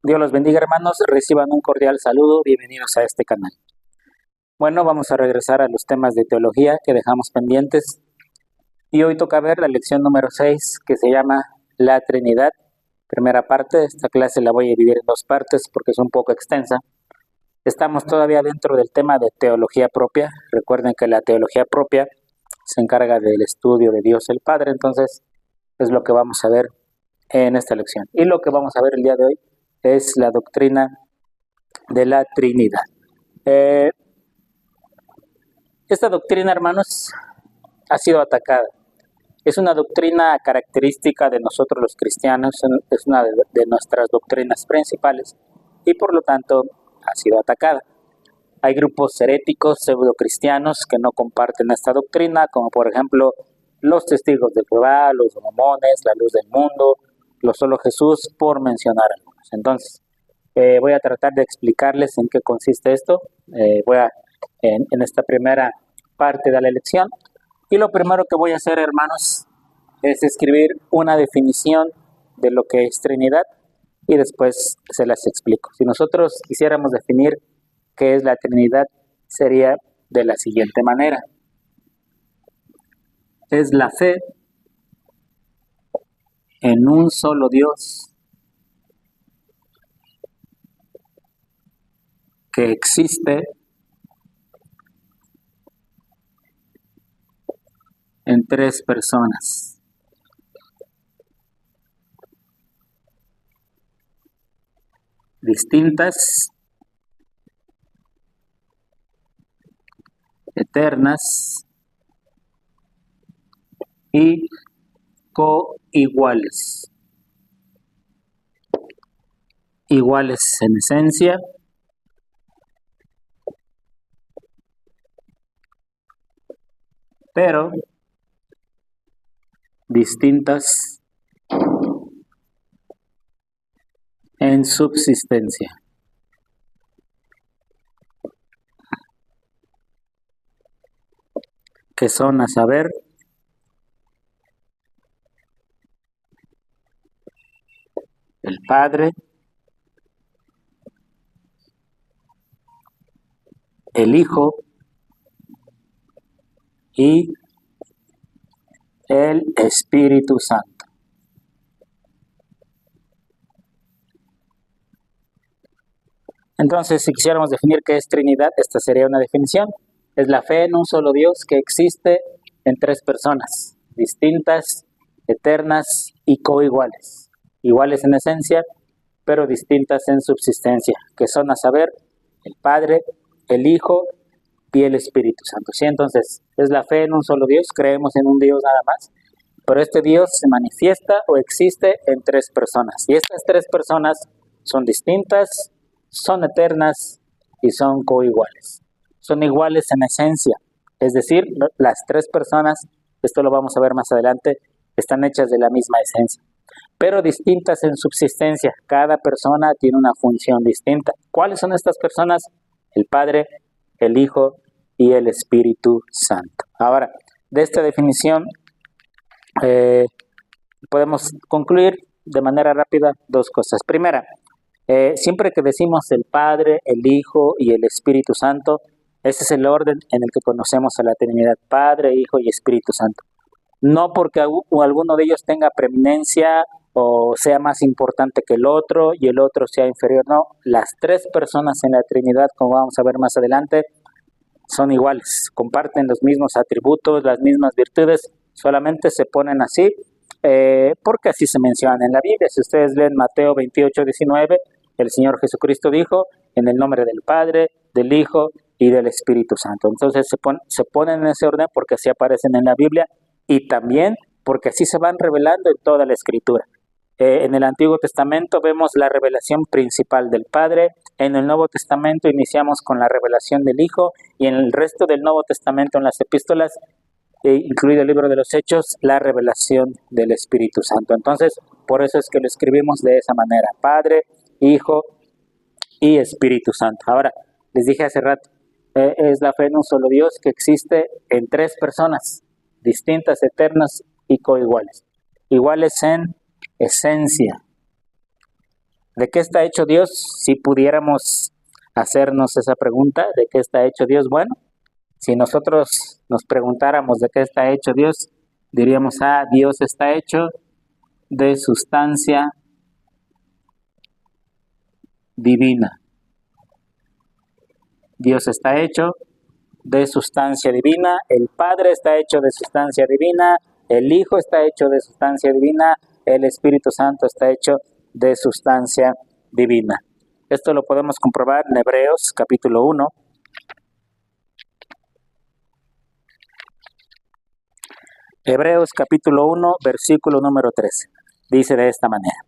Dios los bendiga, hermanos. Reciban un cordial saludo. Bienvenidos a este canal. Bueno, vamos a regresar a los temas de teología que dejamos pendientes. Y hoy toca ver la lección número 6, que se llama La Trinidad. Primera parte. Esta clase la voy a dividir en dos partes porque es un poco extensa. Estamos todavía dentro del tema de teología propia. Recuerden que la teología propia se encarga del estudio de Dios el Padre. Entonces, es lo que vamos a ver en esta lección. Y lo que vamos a ver el día de hoy es la doctrina de la Trinidad. Esta doctrina, hermanos, ha sido atacada. Es una doctrina característica de nosotros los cristianos, es una de nuestras doctrinas principales y por lo tanto ha sido atacada. Hay grupos heréticos pseudocristianos que no comparten esta doctrina, como por ejemplo los testigos de Jehová, los mormones, la luz del mundo, los solo Jesús, por mencionar algunos. Entonces, voy a tratar de explicarles en qué consiste esto. En esta primera parte de la lección. Y lo primero que voy a hacer, hermanos, es escribir una definición de lo que es Trinidad y después se las explico. Si nosotros quisiéramos definir qué es la Trinidad, sería de la siguiente manera. Es la fe en un solo Dios que existe en tres personas. Distintas, eternas y coiguales. Iguales en esencia, pero distintas en subsistencia. Que son, a saber, el Padre, el Hijo y el Espíritu Santo. Entonces, si quisiéramos definir qué es Trinidad, esta sería una definición. Es la fe en un solo Dios que existe en tres personas, distintas, eternas y coiguales. Iguales en esencia, pero distintas en subsistencia, que son, a saber, el Padre, el Hijo y el Espíritu Santo. ¿Sí? Entonces, es la fe en un solo Dios, creemos en un Dios nada más, pero este Dios se manifiesta o existe en tres personas. Y estas tres personas son distintas, son eternas y son coiguales. Son iguales en esencia, es decir, las tres personas, esto lo vamos a ver más adelante, están hechas de la misma esencia, pero distintas en subsistencia. Cada persona tiene una función distinta. ¿Cuáles son estas personas? El Padre, el Hijo y el Espíritu Santo. Ahora, de esta definición podemos concluir de manera rápida dos cosas. Primera, siempre que decimos el Padre, el Hijo y el Espíritu Santo, ese es el orden en el que conocemos a la Trinidad: Padre, Hijo y Espíritu Santo. No porque alguno de ellos tenga preeminencia o sea más importante que el otro y el otro sea inferior. No, las tres personas en la Trinidad, como vamos a ver más adelante, son iguales, comparten los mismos atributos, las mismas virtudes, solamente se ponen así porque así se mencionan en la Biblia. Si ustedes leen Mateo 28:19, el Señor Jesucristo dijo: en el nombre del Padre, del Hijo y del Espíritu Santo. Entonces se ponen en ese orden porque así aparecen en la Biblia y también porque así se van revelando en toda la Escritura. En el Antiguo Testamento vemos la revelación principal del Padre, en el Nuevo Testamento iniciamos con la revelación del Hijo y en el resto del Nuevo Testamento, en las epístolas, incluido el libro de los Hechos, la revelación del Espíritu Santo. Entonces, por eso es que lo escribimos de esa manera: Padre, Hijo y Espíritu Santo. Ahora, les dije hace rato, es la fe en un solo Dios que existe en tres personas, distintas, eternas y coiguales. Iguales en esencia, ¿De qué está hecho Dios? Si pudiéramos hacernos esa pregunta, ¿de qué está hecho Dios? Bueno, si nosotros nos preguntáramos de qué está hecho Dios, diríamos, Dios está hecho de sustancia divina. Dios está hecho de sustancia divina, el Padre está hecho de sustancia divina, el Hijo está hecho de sustancia divina, el Espíritu Santo está hecho de sustancia divina. Esto lo podemos comprobar en Hebreos capítulo 1. Hebreos capítulo 1, versículo número 13. Dice de esta manera: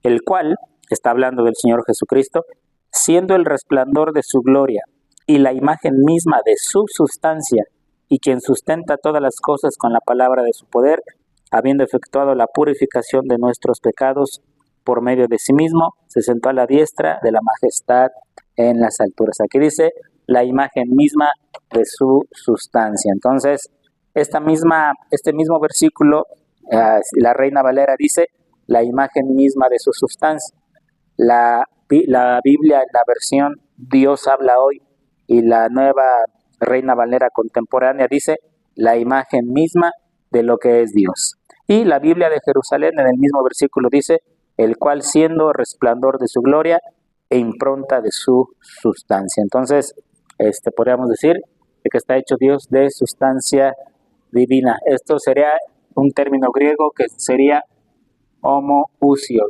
el cual, está hablando del Señor Jesucristo, siendo el resplandor de su gloria y la imagen misma de su sustancia, y quien sustenta todas las cosas con la palabra de su poder, habiendo efectuado la purificación de nuestros pecados por medio de sí mismo, se sentó a la diestra de la majestad en las alturas. Aquí dice la imagen misma de su sustancia. Entonces, este mismo versículo, la Reina Valera dice la imagen misma de su sustancia. La Biblia, en la versión Dios habla hoy, y la nueva Reina Valera contemporánea dice la imagen misma de lo que es Dios. Y la Biblia de Jerusalén en el mismo versículo dice, el cual siendo resplandor de su gloria e impronta de su sustancia. Entonces, podríamos decir que está hecho Dios de sustancia divina. Esto sería un término griego que sería homoousion.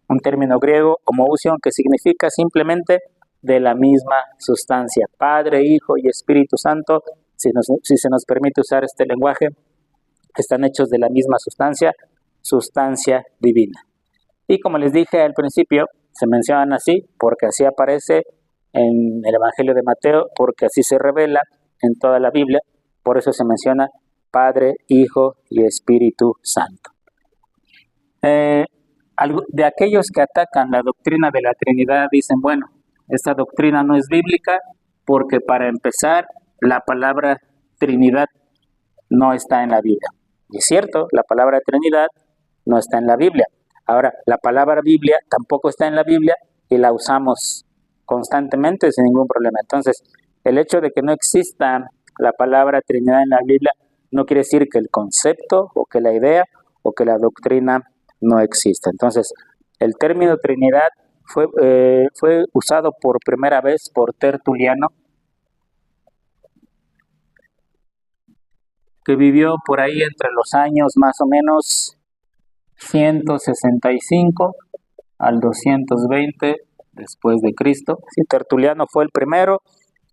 Un término griego, homoousion, que significa simplemente de la misma sustancia. Padre, Hijo y Espíritu Santo, si se nos permite usar este lenguaje, están hechos de la misma sustancia divina. Y como les dije al principio, se mencionan así porque así aparece en el Evangelio de Mateo, porque así se revela en toda la Biblia, por eso se menciona Padre, Hijo y Espíritu Santo. De aquellos que atacan la doctrina de la Trinidad dicen, bueno, esta doctrina no es bíblica porque para empezar la palabra Trinidad no está en la Biblia. Y es cierto, la palabra Trinidad no está en la Biblia. Ahora, la palabra Biblia tampoco está en la Biblia y la usamos constantemente sin ningún problema. Entonces, el hecho de que no exista la palabra Trinidad en la Biblia no quiere decir que el concepto o que la idea o que la doctrina no exista. Entonces, el término Trinidad fue usado por primera vez por Tertuliano, que vivió por ahí entre los años más o menos 165 al 220 después de Cristo. Sí, Tertuliano fue el primero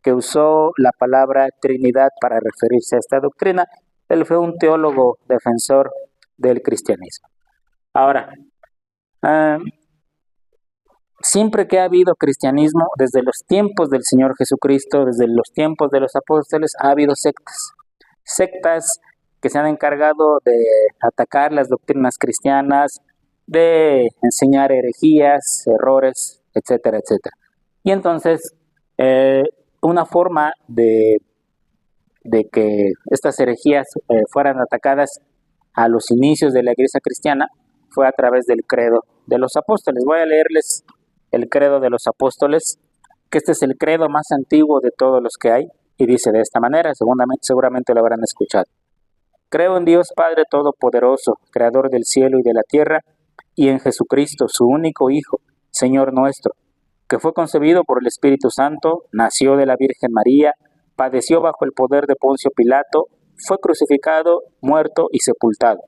que usó la palabra Trinidad para referirse a esta doctrina. Él fue un teólogo defensor del cristianismo. Ahora, siempre que ha habido cristianismo, desde los tiempos del Señor Jesucristo, desde los tiempos de los apóstoles, ha habido sectas que se han encargado de atacar las doctrinas cristianas, de enseñar herejías, errores, etcétera, etcétera. Y entonces, una forma de que estas herejías fueran atacadas a los inicios de la iglesia cristiana fue a través del credo de los apóstoles. Voy a leerles el credo de los apóstoles, que este es el credo más antiguo de todos los que hay, y dice de esta manera, seguramente lo habrán escuchado. Creo en Dios Padre Todopoderoso, Creador del cielo y de la tierra, y en Jesucristo, su único Hijo, Señor nuestro, que fue concebido por el Espíritu Santo, nació de la Virgen María, padeció bajo el poder de Poncio Pilato, fue crucificado, muerto y sepultado.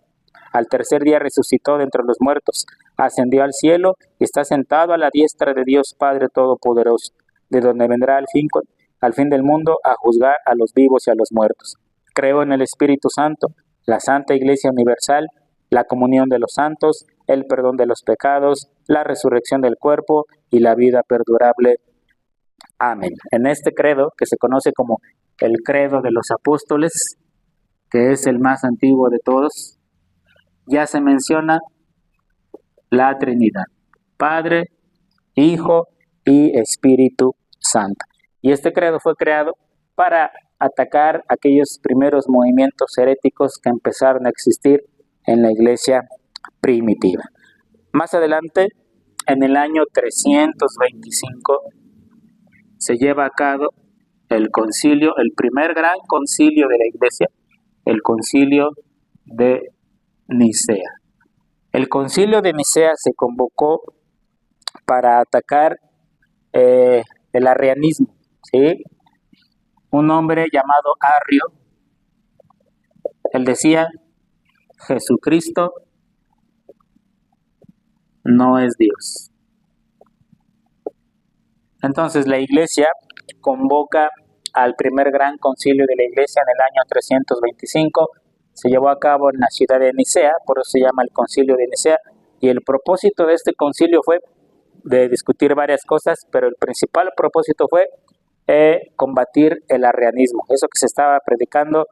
Al tercer día resucitó de entre los muertos, ascendió al cielo y está sentado a la diestra de Dios Padre Todopoderoso, de donde vendrá al fin del mundo a juzgar a los vivos y a los muertos. Creo en el Espíritu Santo, la Santa Iglesia Universal, la comunión de los santos, el perdón de los pecados, la resurrección del cuerpo y la vida perdurable. Amén. En este credo, que se conoce como el credo de los apóstoles, que es el más antiguo de todos, ya se menciona la Trinidad, Padre, Hijo y Espíritu Santo. Y este credo fue creado para atacar aquellos primeros movimientos heréticos que empezaron a existir en la iglesia primitiva. Más adelante, en el año 325, se lleva a cabo el concilio, el primer gran concilio de la Iglesia, el concilio de Nicea. El concilio de Nicea se convocó para atacar el arrianismo, ¿sí? Un hombre llamado Arrio, él decía, Jesucristo no es Dios. Entonces la Iglesia convoca al primer gran concilio de la Iglesia en el año 325, se llevó a cabo en la ciudad de Nicea, por eso se llama el concilio de Nicea, y el propósito de este concilio fue de discutir varias cosas, pero el principal propósito fue combatir el arrianismo, eso que se estaba predicando,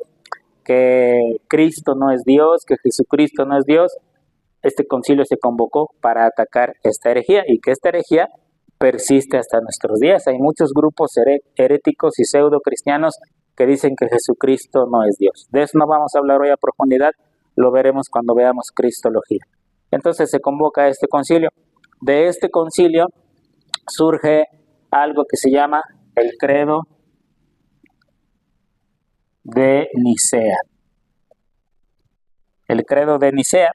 que Cristo no es Dios, que Jesucristo no es Dios. Este concilio se convocó para atacar esta herejía y que esta herejía persiste hasta nuestros días. Hay muchos grupos heréticos y pseudo cristianos que dicen que Jesucristo no es Dios. De eso no vamos a hablar hoy a profundidad, lo veremos cuando veamos Cristología. Entonces se convoca a este concilio. De este concilio surge algo que se llama el credo de Nicea. El credo de Nicea,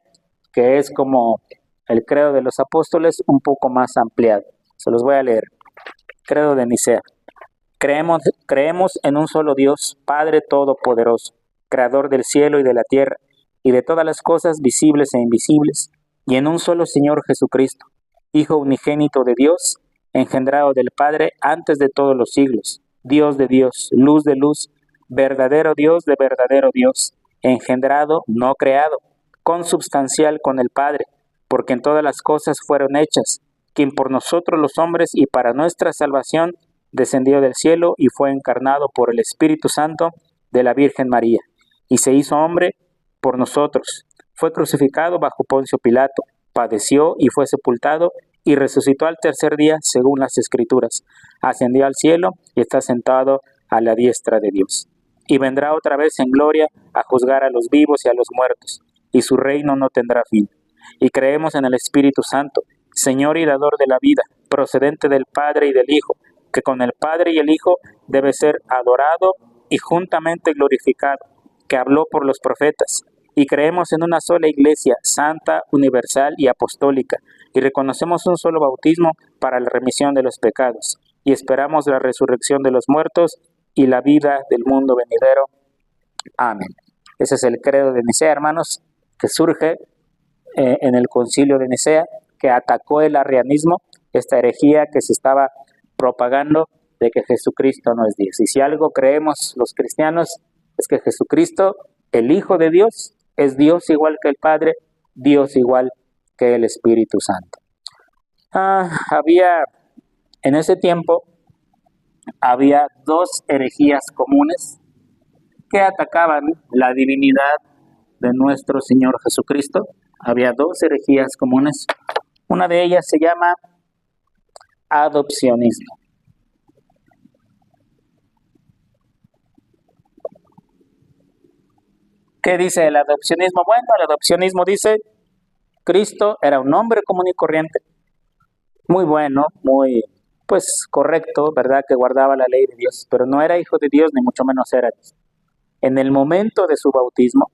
que es como el credo de los apóstoles, un poco más ampliado. Se los voy a leer. Credo de Nicea. Creemos en un solo Dios, Padre Todopoderoso, Creador del cielo y de la tierra, y de todas las cosas visibles e invisibles, y en un solo Señor Jesucristo, Hijo unigénito de Dios, engendrado del Padre antes de todos los siglos, Dios de Dios, luz de luz, verdadero Dios de verdadero Dios, engendrado, no creado, consubstancial con el Padre, porque en todas las cosas fueron hechas, quien por nosotros los hombres y para nuestra salvación descendió del cielo y fue encarnado por el Espíritu Santo de la Virgen María, y se hizo hombre por nosotros. Fue crucificado bajo Poncio Pilato, padeció y fue sepultado, y resucitó al tercer día según las Escrituras. Ascendió al cielo y está sentado a la diestra de Dios. Y vendrá otra vez en gloria a juzgar a los vivos y a los muertos, y su reino no tendrá fin. Y creemos en el Espíritu Santo, Señor y dador de la vida, procedente del Padre y del Hijo, que con el Padre y el Hijo debe ser adorado y juntamente glorificado, que habló por los profetas. Y creemos en una sola Iglesia, santa, universal y apostólica, y reconocemos un solo bautismo para la remisión de los pecados, y esperamos la resurrección de los muertos y la vida del mundo venidero. Amén. Ese es el credo de Nicea, hermanos, que surge en el concilio de Nicea, que atacó el arrianismo, esta herejía que se estaba propagando de que Jesucristo no es Dios. Y si algo creemos los cristianos es que Jesucristo, el Hijo de Dios, es Dios igual que el Padre, Dios igual que el Espíritu Santo. En ese tiempo, había dos herejías comunes que atacaban la divinidad de nuestro Señor Jesucristo. Había dos herejías comunes. Una de ellas se llama adopcionismo. ¿Qué dice el adopcionismo? Bueno, el adopcionismo dice, Cristo era un hombre común y corriente, muy bueno, muy correcto, ¿verdad? Que guardaba la ley de Dios, pero no era hijo de Dios, ni mucho menos era Dios. En el momento de su bautismo,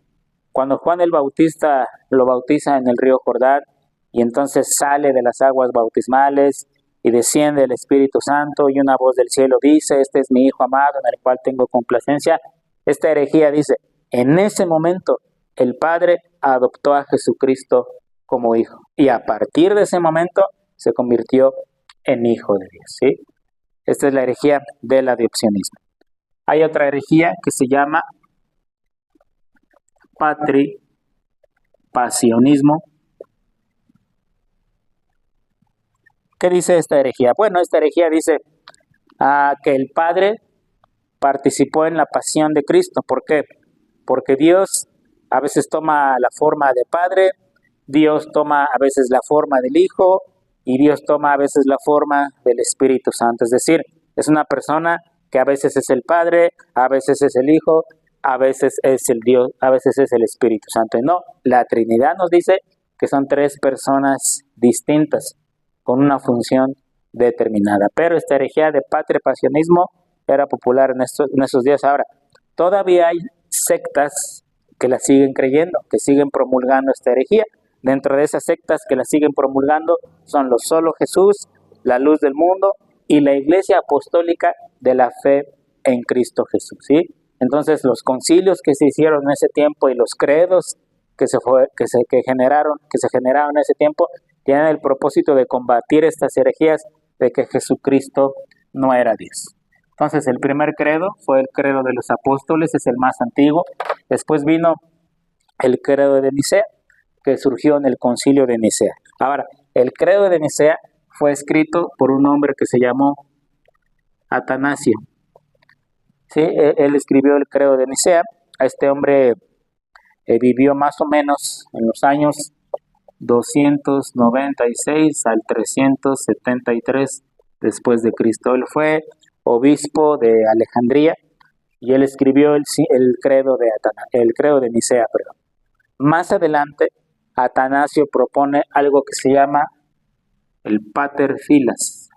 cuando Juan el Bautista lo bautiza en el río Jordán, y entonces sale de las aguas bautismales y desciende el Espíritu Santo, y una voz del cielo dice, este es mi Hijo amado en el cual tengo complacencia. Esta herejía dice, en ese momento el Padre adoptó a Jesucristo como hijo, y a partir de ese momento se convirtió en Hijo de Dios, ¿sí? Esta es la herejía del adopcionismo. Hay otra herejía que se llama patripasionismo. ¿Qué dice esta herejía? Bueno, esta herejía dice que el Padre participó en la pasión de Cristo. ¿Por qué? Porque Dios a veces toma la forma de Padre, Dios toma a veces la forma del Hijo, y Dios toma a veces la forma del Espíritu Santo. Es decir, es una persona que a veces es el Padre, a veces es el Hijo, a veces es el Dios, a veces es el Espíritu Santo. Y no, la Trinidad nos dice que son tres personas distintas con una función determinada. Pero esta herejía de patripasionismo era popular en esos días. Ahora, todavía hay sectas que la siguen creyendo, que siguen promulgando esta herejía. Dentro de esas sectas que la siguen promulgando son los Solo Jesús, la Luz del Mundo y la Iglesia Apostólica de la Fe en Cristo Jesús, ¿sí? Entonces, los concilios que se hicieron en ese tiempo y los credos que se generaron en ese tiempo tienen el propósito de combatir estas herejías de que Jesucristo no era Dios. Entonces, el primer credo fue el credo de los apóstoles, es el más antiguo. Después vino el credo de Nicea, que surgió en el concilio de Nicea. Ahora, el credo de Nicea fue escrito por un hombre que se llamó Atanasio. Sí, él escribió el credo de Nicea. Este hombre vivió más o menos en los años 296 al 373 después de Cristo. Él fue obispo de Alejandría y él escribió el credo de Nicea. Más adelante, Atanasio propone algo que se llama el Pater Filas.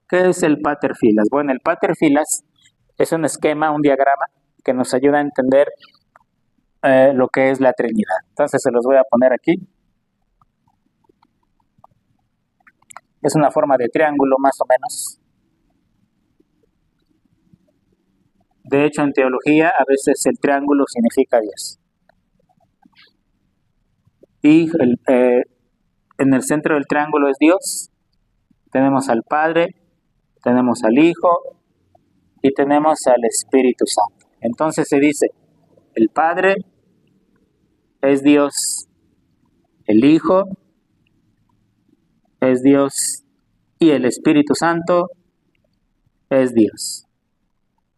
¿Qué es el Pater Filas? Bueno, el Pater Filas es un esquema, un diagrama que nos ayuda a entender lo que es la Trinidad. Entonces se los voy a poner aquí. Es una forma de triángulo más o menos. De hecho, en teología a veces el triángulo significa Dios. Y en el centro del triángulo es Dios. Tenemos al Padre, tenemos al Hijo y tenemos al Espíritu Santo. Entonces se dice, el Padre es Dios, el Hijo es Dios y el Espíritu Santo es Dios.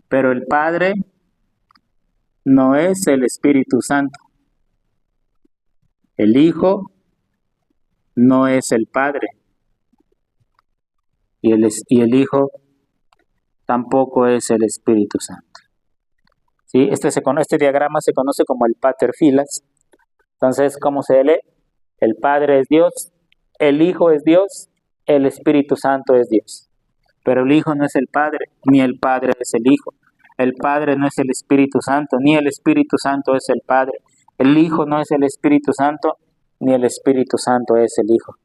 Pero el Padre no es el Espíritu Santo. El Hijo no es el Padre. Y el Hijo tampoco es el Espíritu Santo. ¿Sí? Este diagrama se conoce como el Pater Filas. Entonces, ¿cómo se lee? El Padre es Dios, el Hijo es Dios, el Espíritu Santo es Dios. Pero el Hijo no es el Padre, ni el Padre es el Hijo. El Padre no es el Espíritu Santo, ni el Espíritu Santo es el Padre. El Hijo no es el Espíritu Santo, ni el Espíritu Santo es el Hijo.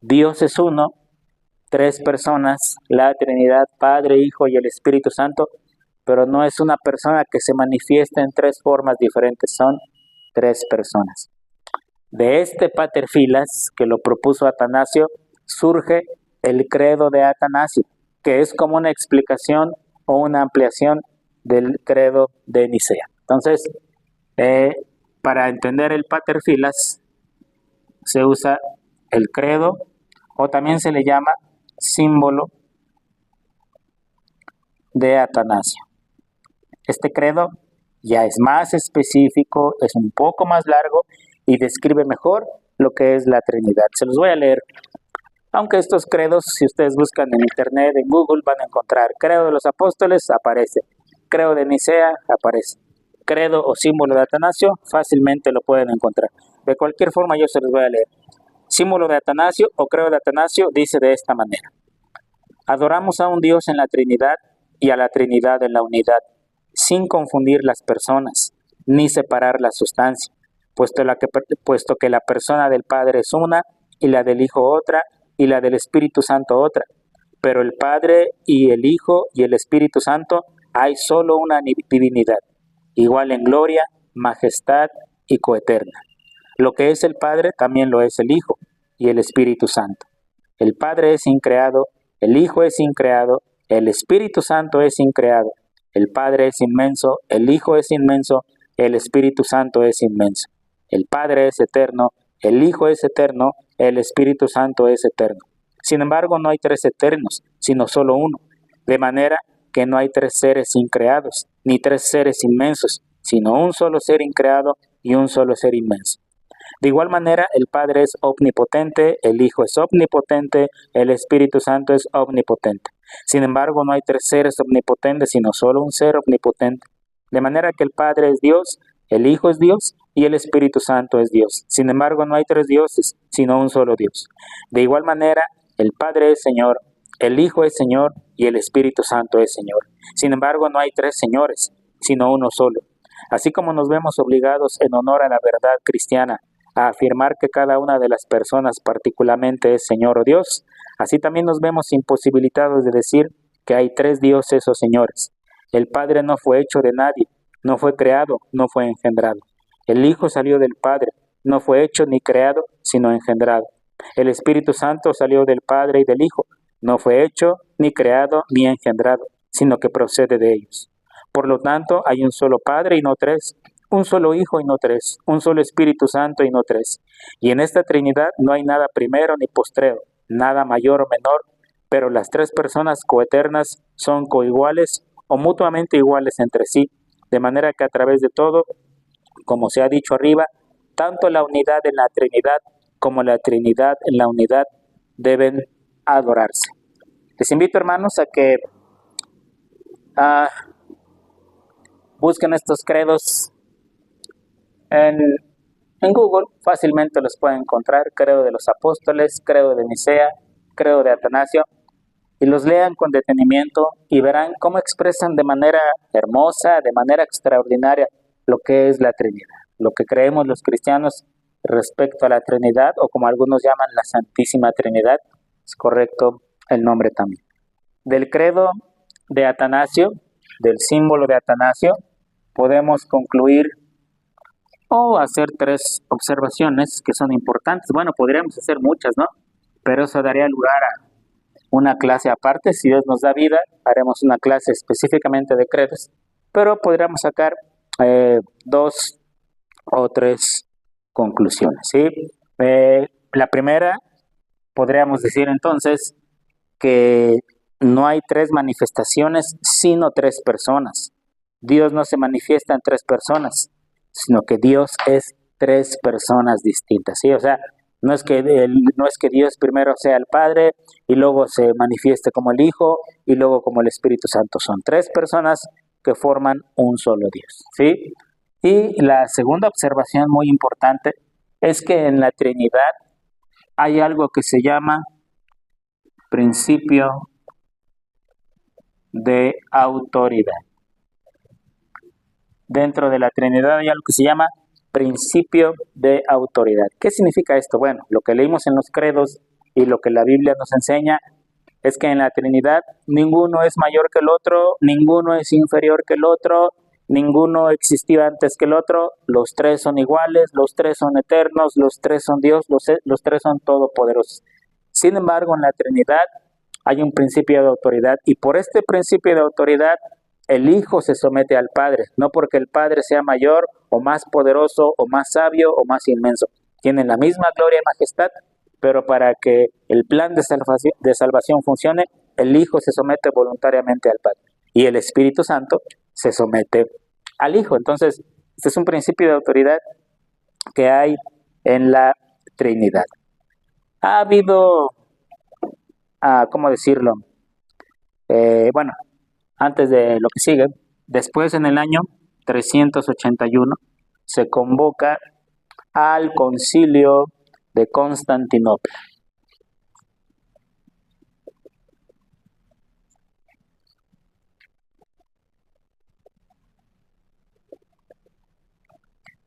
Dios es uno, tres personas, la Trinidad, Padre, Hijo y el Espíritu Santo, pero no es una persona que se manifiesta en tres formas diferentes, son tres personas. De este Pater Filas, que lo propuso Atanasio, surge el credo de Atanasio, que es como una explicación o una ampliación del credo de Nicea. Entonces, para entender el Pater Filas, se usa el credo, o también se le llama símbolo de Atanasio. Este credo ya es más específico, es un poco más largo y describe mejor lo que es la Trinidad. Se los voy a leer. Aunque estos credos, si ustedes buscan en internet, en Google, van a encontrar credo de los apóstoles, aparece. Credo de Nicea, aparece. Credo o símbolo de Atanasio, fácilmente lo pueden encontrar. De cualquier forma, yo se los voy a leer. Símbolo de Atanasio o credo de Atanasio dice de esta manera: adoramos a un Dios en la Trinidad y a la Trinidad en la unidad, sin confundir las personas, ni separar la sustancia, puesto que la persona del Padre es una, y la del Hijo otra, y la del Espíritu Santo otra. Pero el Padre y el Hijo y el Espíritu Santo hay solo una divinidad, igual en gloria, majestad y coeterna. Lo que es el Padre también lo es el Hijo y el Espíritu Santo. El Padre es increado, el Hijo es increado, el Espíritu Santo es increado. El Padre es inmenso, el Hijo es inmenso, el Espíritu Santo es inmenso. El Padre es eterno, el Hijo es eterno, el Espíritu Santo es eterno. Sin embargo, no hay tres eternos, sino solo uno. De manera que no hay tres seres increados, ni tres seres inmensos, sino un solo ser increado y un solo ser inmenso. De igual manera, el Padre es omnipotente, el Hijo es omnipotente, el Espíritu Santo es omnipotente. Sin embargo, no hay tres seres omnipotentes, sino solo un ser omnipotente. De manera que el Padre es Dios, El Hijo es Dios y el Espíritu Santo es Dios. Sin embargo, no hay tres dioses, sino un solo Dios. De igual manera, el Padre es Señor, el Hijo es Señor y el Espíritu Santo es Señor. Sin embargo, no hay tres señores, sino uno solo. Así como nos vemos obligados en honor a la verdad cristiana a afirmar que cada una de las personas particularmente es Señor o Dios, así también nos vemos imposibilitados de decir que hay tres dioses o señores. El Padre no fue hecho de nadie, no fue creado, no fue engendrado. El Hijo salió del Padre, no fue hecho ni creado, sino engendrado. El Espíritu Santo salió del Padre y del Hijo, no fue hecho, ni creado, ni engendrado, sino que procede de ellos. Por lo tanto, hay un solo Padre y no tres, un solo Hijo y no tres, un solo Espíritu Santo y no tres. Y en esta Trinidad no hay nada primero ni postrero, nada mayor o menor, pero las tres personas coeternas son coiguales o mutuamente iguales entre sí, de manera que a través de todo, como se ha dicho arriba, tanto la unidad en la Trinidad como la Trinidad en la unidad deben adorarse. Les invito, hermanos, a que busquen estos credos en Google. Fácilmente los pueden encontrar: credo de los apóstoles, credo de Nicea, credo de Atanasio, y los lean con detenimiento y verán cómo expresan de manera hermosa, de manera extraordinaria, lo que es la Trinidad, lo que creemos los cristianos respecto a la Trinidad, o como algunos llaman la Santísima Trinidad, es correcto el nombre también. Del credo de Atanasio, del símbolo de Atanasio, podemos concluir o hacer tres observaciones que son importantes. Bueno, podríamos hacer muchas, ¿no? Pero eso daría lugar a una clase aparte. Si Dios nos da vida, haremos una clase específicamente de credos, pero podríamos sacar 2 o 3 conclusiones, ¿sí? La primera, podríamos decir entonces que no hay tres manifestaciones, sino tres personas. Dios no se manifiesta en tres personas, sino que Dios es tres personas distintas, ¿sí? O sea, no es que Dios primero sea el Padre y luego se manifieste como el Hijo y luego como el Espíritu Santo. Son tres personas que forman un solo Dios, ¿sí? Y la segunda observación muy importante es que en la Trinidad hay algo que se llama principio de autoridad. Dentro de la Trinidad hay algo que se llama principio de autoridad. ¿Qué significa esto? Bueno, lo que leímos en los credos y lo que la Biblia nos enseña es que en la Trinidad ninguno es mayor que el otro, ninguno es inferior que el otro, ninguno existió antes que el otro, los tres son iguales, los tres son eternos, los tres son Dios, los tres son todopoderosos. Sin embargo, en la Trinidad hay un principio de autoridad, y por este principio de autoridad el Hijo se somete al Padre, no porque el Padre sea mayor o más poderoso o más sabio o más inmenso. Tienen la misma gloria y majestad, pero para que el plan de salvación funcione, el Hijo se somete voluntariamente al Padre y el Espíritu Santo se somete al Hijo. Entonces, este es un principio de autoridad que hay en la Trinidad. Ha habido, ¿cómo decirlo? Bueno, antes de lo que sigue, después en el año 381 se convoca al Concilio de Constantinopla.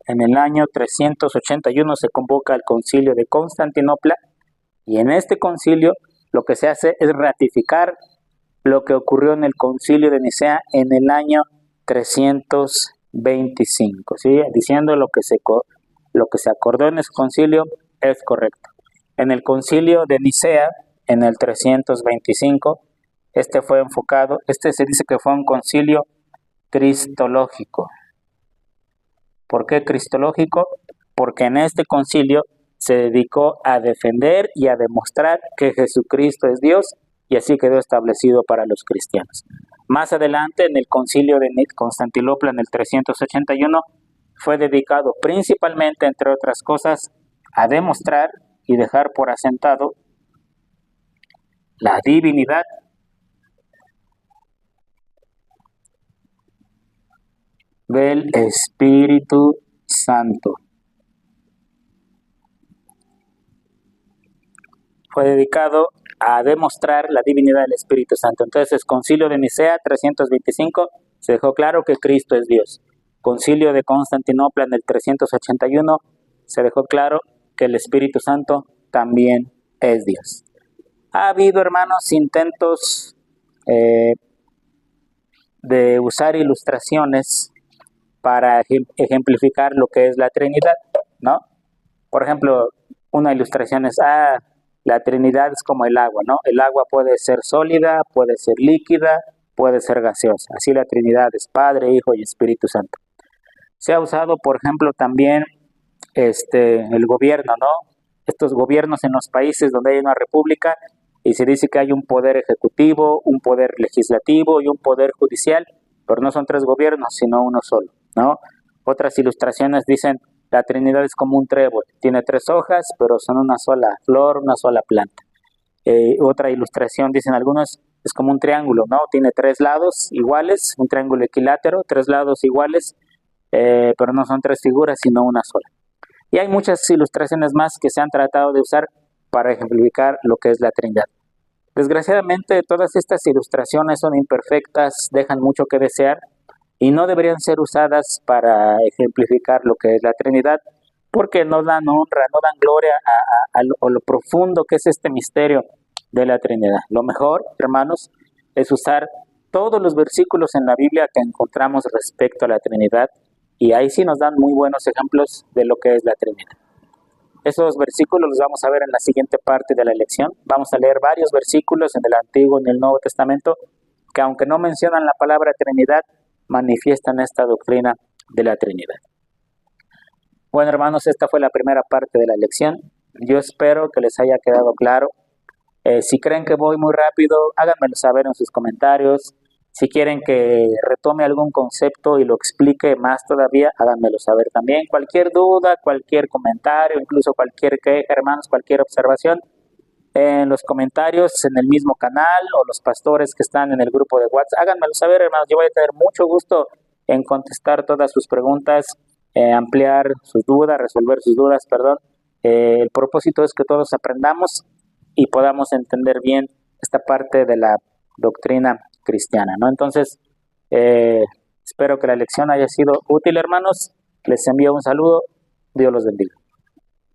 En el año 381 se convoca al Concilio de Constantinopla, y en este concilio lo que se hace es ratificar lo que ocurrió en el Concilio de Nicea en el año 325, ¿sí? Diciendo lo que se acordó en ese concilio es correcto. En el Concilio de Nicea, en el 325, este se dice que fue un concilio cristológico. ¿Por qué cristológico? Porque en este concilio se dedicó a defender y a demostrar que Jesucristo es Dios, y así quedó establecido para los cristianos. Más adelante, en el Concilio de Constantinopla, en el 381, fue dedicado principalmente, entre otras cosas, a demostrar y dejar por asentado la divinidad del Espíritu Santo. Fue dedicado a demostrar la divinidad del Espíritu Santo. Entonces, Concilio de Nicea 325 se dejó claro que Cristo es Dios. Concilio de Constantinopla en el 381 se dejó claro que el Espíritu Santo también es Dios. Ha habido, hermanos, intentos de usar ilustraciones para ejemplificar lo que es la Trinidad, ¿no? Por ejemplo, una ilustración es, la Trinidad es como el agua, ¿no? El agua puede ser sólida, puede ser líquida, puede ser gaseosa. Así la Trinidad es Padre, Hijo y Espíritu Santo. Se ha usado, por ejemplo, también el gobierno, ¿no? Estos gobiernos en los países donde hay una república y se dice que hay un poder ejecutivo, un poder legislativo y un poder judicial, pero no son tres gobiernos, sino uno solo, ¿no? Otras ilustraciones dicen, la Trinidad es como un trébol, tiene tres hojas, pero son una sola flor, una sola planta. Otra ilustración, dicen algunos, es como un triángulo, ¿no? Tiene tres lados iguales, un triángulo equilátero, tres lados iguales, pero no son tres figuras, sino una sola. Y hay muchas ilustraciones más que se han tratado de usar para ejemplificar lo que es la Trinidad. Desgraciadamente, todas estas ilustraciones son imperfectas, dejan mucho que desear y no deberían ser usadas para ejemplificar lo que es la Trinidad, porque no dan honra, no dan gloria a lo profundo que es este misterio de la Trinidad. Lo mejor, hermanos, es usar todos los versículos en la Biblia que encontramos respecto a la Trinidad, y ahí sí nos dan muy buenos ejemplos de lo que es la Trinidad. Esos versículos los vamos a ver en la siguiente parte de la lección. Vamos a leer varios versículos en el Antiguo y en el Nuevo Testamento que, aunque no mencionan la palabra Trinidad, manifiestan esta doctrina de la Trinidad. Bueno, hermanos, esta fue la primera parte de la lección. Yo espero que les haya quedado claro. Si creen que voy muy rápido, háganmelo saber en sus comentarios. Si quieren que retome algún concepto y lo explique más todavía, háganmelo saber también. Cualquier duda, cualquier comentario, incluso cualquier queja, hermanos, cualquier observación, en los comentarios, en el mismo canal o los pastores que están en el grupo de WhatsApp, háganmelo saber, hermanos. Yo voy a tener mucho gusto en contestar todas sus preguntas, ampliar sus dudas, resolver sus dudas, perdón. El propósito es que todos aprendamos y podamos entender bien esta parte de la doctrina cristiana, ¿no? Entonces, espero que la lección haya sido útil, hermanos. Les envío un saludo. Dios los bendiga.